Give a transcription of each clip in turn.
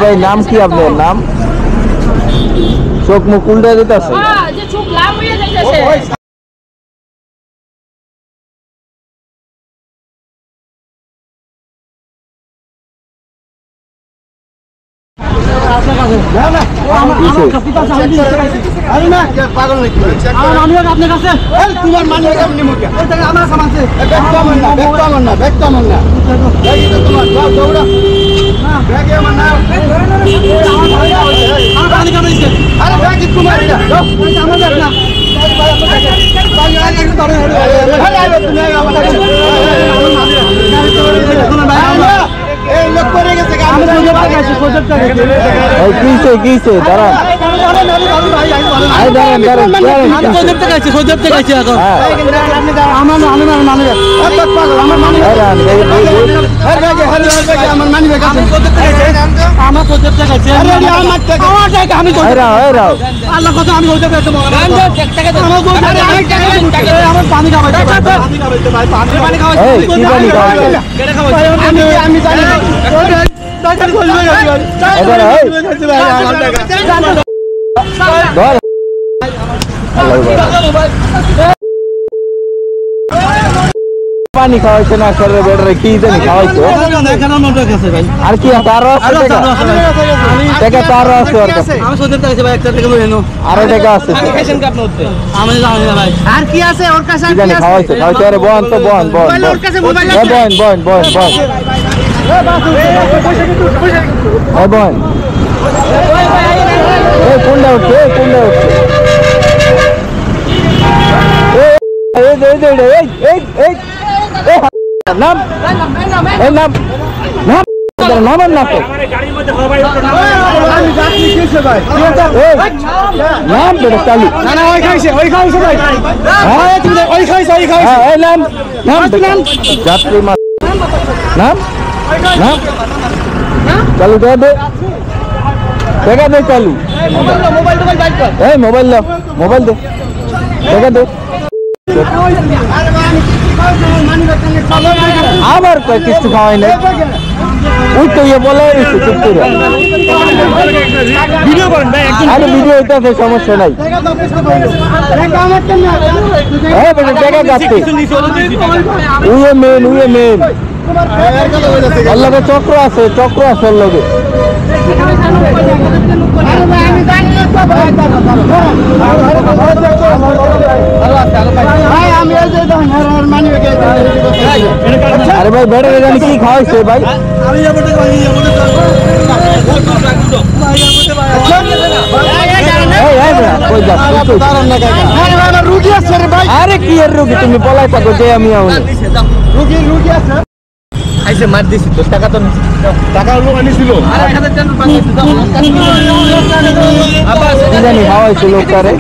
ভাই নাম কি আপনার নাম? চোখ মুখ উল্টে দিতেছে। পানি খাওয়াইছে না করে বেড়ে কি জানি খাওয়াইছো আর কি তারও আছে টাকা তারও আছে আমি সোজা টাকা ভাই একটা টাকা লইনো আরো টাকা আছে আমি খাইছেন কি আপনি উঠতে আমি জানি না ভাই আর কি আছে ওর কাছে কি জানি খাওয়াইছো খাওয়াইছো আরে বন তো বন ওর কাছে মোবাইল আছে বন এ বন এই কোনটা উঠছে এই নাম এই নাম না নাম বেটা চালু না ওই খাইছে ভাই এই নাম যাত্রী নাম চালু দে চালু মোবাইল দে দেখা দে আবার কিছু খাওয়াই নাই ওই তো ইয়ে বলে চুপ করে আরে ভিডিও হইতেছে সমস্যা নাই দেখা যাচ্ছে উয়ে মেন লগে চক্র আছে ওর লগে আরে ভাই বেড়ে জানি কি খাওয়াইছে ভাই আরে কি এর রুগী তুমি বলাই থাকো যে আমি রুগী আছে আইসে মার দিছি তো টাকা তো টাকা লোক আনিছিল জানি খাওয়াইছে লোকটারে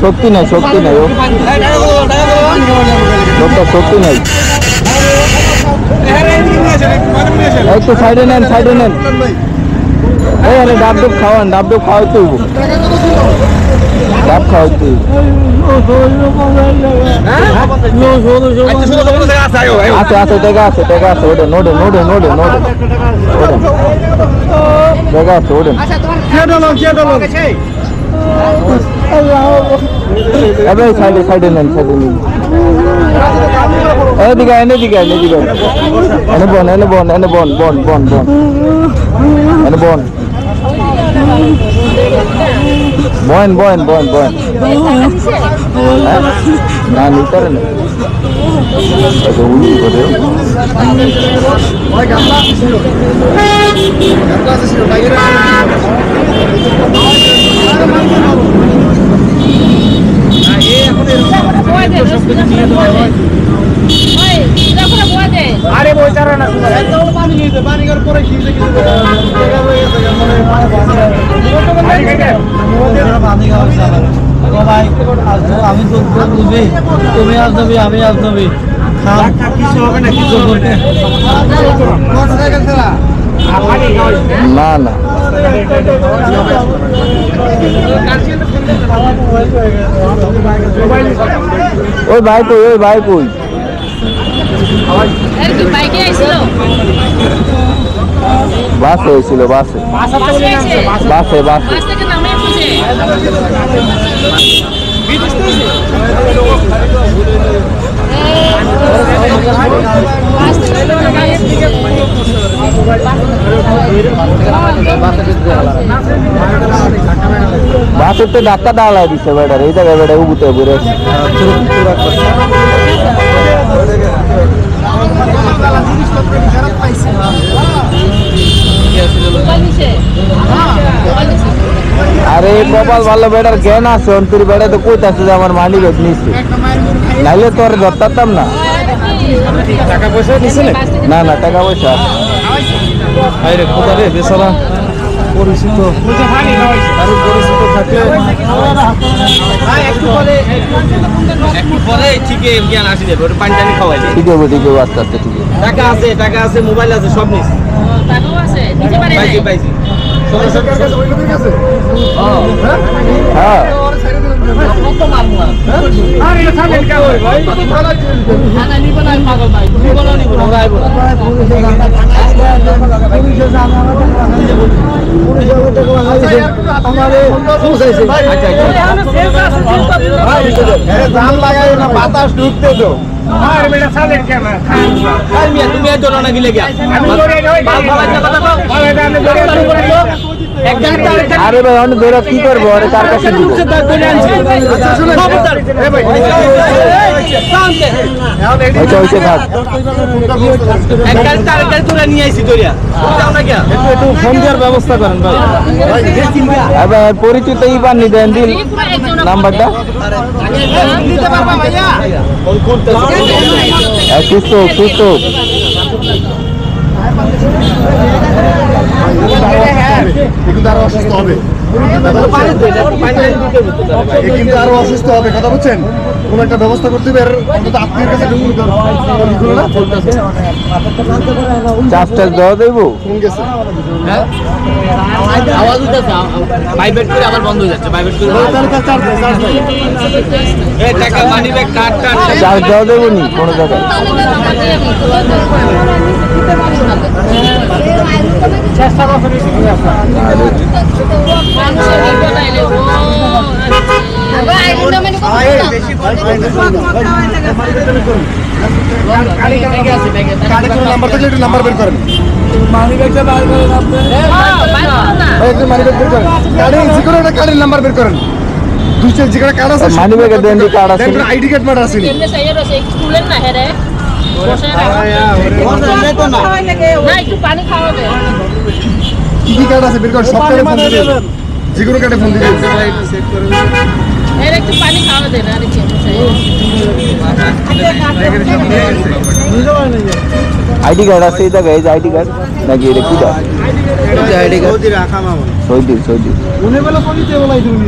শক্তি নাই লোকটা শক্তি নাই একটু সাইডে নেন এই আরে ডাব খাওয়ান ডাব খাওয়াইতে ডাব খাওয়াইতে আছে টাকা আছে ওটা নোডে টাকা আছে ওটা সাইডে নেন এদিকে এনে বন না নিতে না আরে বই চারা না পানি নিয়ে পানি করে আমি তো বুঝবি তুমি আজনবী আমি আজনবী কিছু হবে না কিছু না না ওই ভাই কই বাসে হয়েছিল বাসে বাসের তো ধাক্কা ডালা দিচ্ছে বেটার এই জায়গায় বেটা উবুতে ঘুরে আরে কপাল ভালো বেটার জ্ঞান আছে অন্তর বেড়া তো কইতাছে যে আমার মানি ব্যাগ নিচ্ছে নাইলে তো আর ধরতাম না টাকা পয়সা নিছে না না টাকা পয়সা আরে খোদা রে বেচারা পরিচিত আর পরিচিত থাকলে একটু পরে ঠিক জ্ঞান আসি যাবে ওটা পানি টানি খাওয়াই ঠিক হবে আস্তে আস্তে ঠিক টাকা আছে মোবাইল আছে সব নিস টাকাও আছে নিতে পারে পাইছি হ্যাঁ কত মারমু আর এটা থাকেন কে ওই ভাই খানা নিব না পাগল ভাই তুমি বলো নিব না গাইবো আমারে পৌঁছাইছে জাম লাগাই না বাতাস ঢুকতে তো আর বেটা সালের কেন আর মিয়া তুমি এত না গিলে গিয়া আরে ভাই অনেক ধরে কি করবো আরে কার কাছে দিব ব্যবস্থা করেন ভাই পরিচিত ইবানি দেন দিন নাম্বারটা সুস্থ কিন্তু আরো অসুস্থ হবে কিন্তু আরো অসুস্থ হবে কথা বলছেন কোন একটা ব্যবস্থা করতে হবে অন্তত আত্মীয়ের কাছে চার্জ দেওয়া দেবো ফোন গেছে আওয়াজ উঠেছে ভাইব্রেট করে আবার বন্ধ হয়ে যাচ্ছে ভাইব্রেট করে এই টাকা মানি ব্যাগ কাট চার্জ দেওয়া দেবো নি কোনো জায়গায় চেষ্টা করতে নাম্বার থাকলে একটু নাম্বার বের করেন কার্ডের নাম্বার বের করেন দুই চার যে কার্ড আছে মানি ব্যাগের দেন কার্ড আছে আইডি কার্ড মার আছে কি কি কার্ড আছে বের করেন সব কার্ডে ফোন দিবেন যে কোনো কার্ডে ফোন দিবেন একটু পানি খাওয়া দেন আর কি আইডি কার্ড আছে এই জায়গায় আইডি কার্ড নাকি এটা কি কার্ড আইডি কার্ড রাখা মামা সৌদি উনি বলে পরিচয় বলাই দিউনি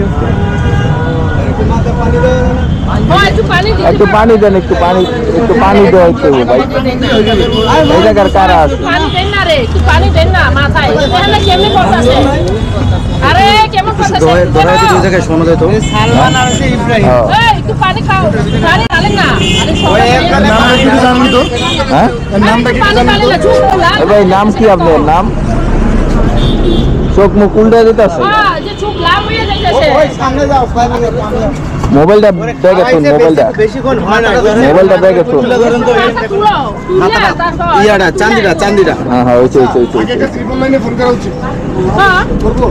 একটু পানি দেন একটু পানি দেওয়া একটু ভাই এই জায়গার কারা আছে পানি দেন না রে একটু পানি দেন না মাথায় এখানে কেমনে করতেছে আরে কেমন করতেছে ধরে দুই জায়গায় শোনা যায় তো সালমান আর সে ইব্রাহিম এই একটু পানি খাও পানি ঢালেন না আরে ওই একটা নাম কি জানেন তো হ্যাঁ নামটা কি পানি ঢালেন না চুপ এ ভাই নাম কি আপনার নাম চোখ মুখ উল্টে দিতেছে হ্যাঁ যে চুপ লাভ হয়ে যাইতেছে ওই সামনে যাও মোবাইলটা ব্যাগে ফোন বেশিক্ষণ হয় না মোবাইলটা ব্যাগে ফোন ইয়াটা চান্দিটা হ্যাঁ ওইছে আগে একটা ট্রিপল লাইনে ফোন করা উচিত হ্যাঁ করবো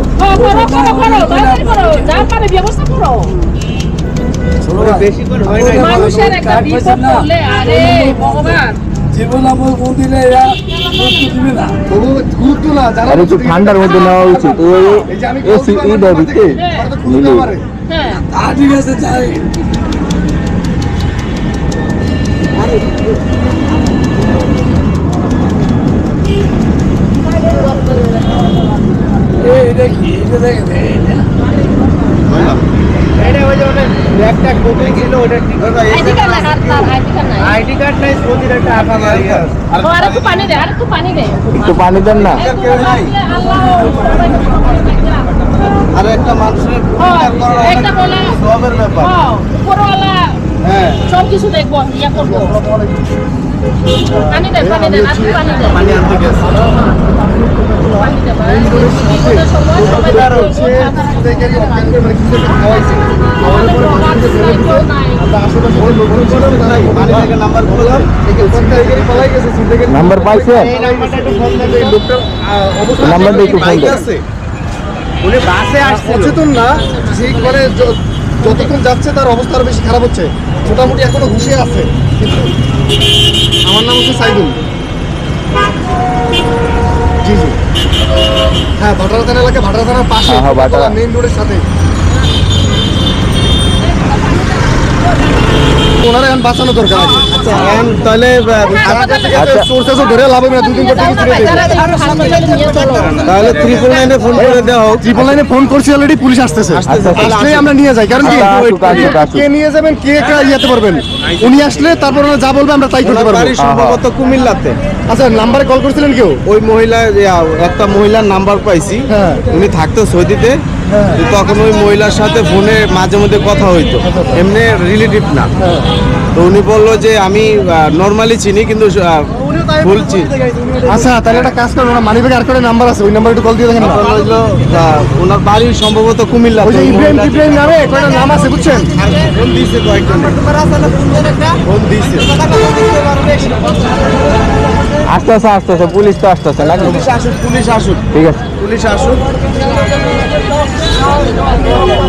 করো যার পারে ব্যবস্থা করো বেশিক্ষণ হয় না মানুষের একটা বিপদ হলে আরে ভগবান জীবন আমার ফোন দিলে এরা দিবে না গুরুত্ব না জানা আর একটু ঠান্ডার মধ্যে নেওয়া উচিত এসি এইটা দিতে নিলে হ্যাঁ ঠিক আছে যাই এটা ওই যে ওটা একটা কপি ছিল ওটা ঠিক আছে আইডি কার্ড না তার আইডি কার্ড নাই আইডি কার্ড নাই সৌদির একটা আঁকা মারি আর একটু পানি দে আর একটু পানি দে একটু পানি দেন না। আর একটা মানুষের একটা বলে সবের ব্যাপার উপরওয়ালা হ্যাঁ সব কিছু দেখবো ইয়া করবো পানি দে আর একটু পানি দে পানি আনতে গেছে পানি দে ভাই বিপদের সময় সবাই হচ্ছে প্রত্যেকেরই অজ্ঞান করে মানে কিছু একটা খাওয়াইছে খাওয়ানোর পরে মানুষকে ফেলে দিতে আমরা আশেপাশে কোনো লোকজন ছিল তারা পানি থেকে নাম্বার বলে প্রত্যেকেরই পালাই গেছে সিদ্দিকের নাম্বার পাইছেন? এই নাম্বারটা একটু ফোন দেন এই লোকটার অবস্থা নাম্বার দিয়ে একটু ফোন বাইক দেন। আছে উনি বাসে আসছে সচেতন না ঠিক মানে যতক্ষণ যাচ্ছে তার অবস্থা আরো বেশি খারাপ হচ্ছে মোটামুটি এখনো ঘুষে আছে কিন্তু আমার নাম হচ্ছে সাইদুল জি জি হ্যাঁ ভাটারা থানা এলাকা ভাটারা থানার পাশে হ্যাঁ, ভাটারা। মেইন রোডের সাথে ওনারা এখন বাঁচানো দরকার আছে আচ্ছা তাহলে আচ্ছা। সোর্সেস ধরে লাভ হবে না দুদিন পর থেকে ফিরে দেবে তাহলে 349 এ ফোন করে দেওয়া হোক ট্রিপল লাইনে ফোন করছি অলরেডি পুলিশ আসতেছে আচ্ছা, আসলেই আমরা নিয়ে যাই কারণ কি আচ্ছা, আসুক, আসুক, আসুক। কে নিয়ে যাবেন কে ইয়াতে পারবেন উনি আসলে তারপর ওরা যা বলবে আমরা তাই করতে ওনার পারবো বাড়ি সম্ভবত কুমিল্লাতে আচ্ছা নাম্বারে কল করেছিলেন কেউ ওই মহিলা একটা মহিলার নাম্বার পাইছি হ্যাঁ। উনি থাকতো সৌদিতে হ্যাঁ। তো তখন ওই মহিলার সাথে ফোনে মাঝে মধ্যে কথা হইতো এমনি রিলেটিভ না তো উনি বললো যে আমি নর্মালি চিনি কিন্তু ফুল চিনি আচ্ছা তাহলে একটা কাজ করেন ওনার মানি ব্যাগে আর একটা নাম্বার আছে ওই নাম্বারে একটু কল দিয়ে দেখেন না তখন হইলো ওনার বাড়ি সম্ভবত কুমিল্লা ওই যে ইব্রাহিম ইব্রাহিম নামে কয়টা নাম আছে বুঝছেন ফোন দিয়েছে কয়েকজন ফোন দিয়েছে আসতেছে পুলিশ তো আসতেছে নাকি? পুলিশ আসুক ঠিক আছে। পুলিশ আসুক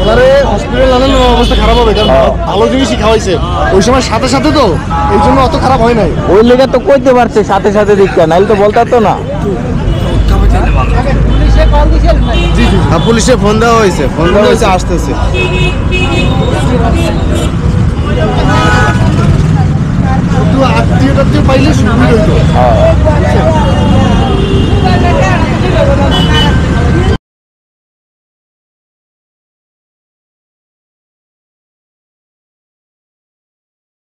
ওনারে হসপিটাল আনার অবস্থা খারাপ হবে কারণ ভালো জিনিসই খাওয়াইছে ওই সময় সাথে সাথে তো এই জন্য অত খারাপ হয় নাই ওই লেগে তো কইতে পারছে সাথে সাথে দিকটা নাইলে তো বলতা তো না। পুলিশে ফোন দেওয়া হয়েছে আসতেছে একটু আত্মীয় টাত্মীয় পাইলে সুবিধা হইতো হ্যাঁ।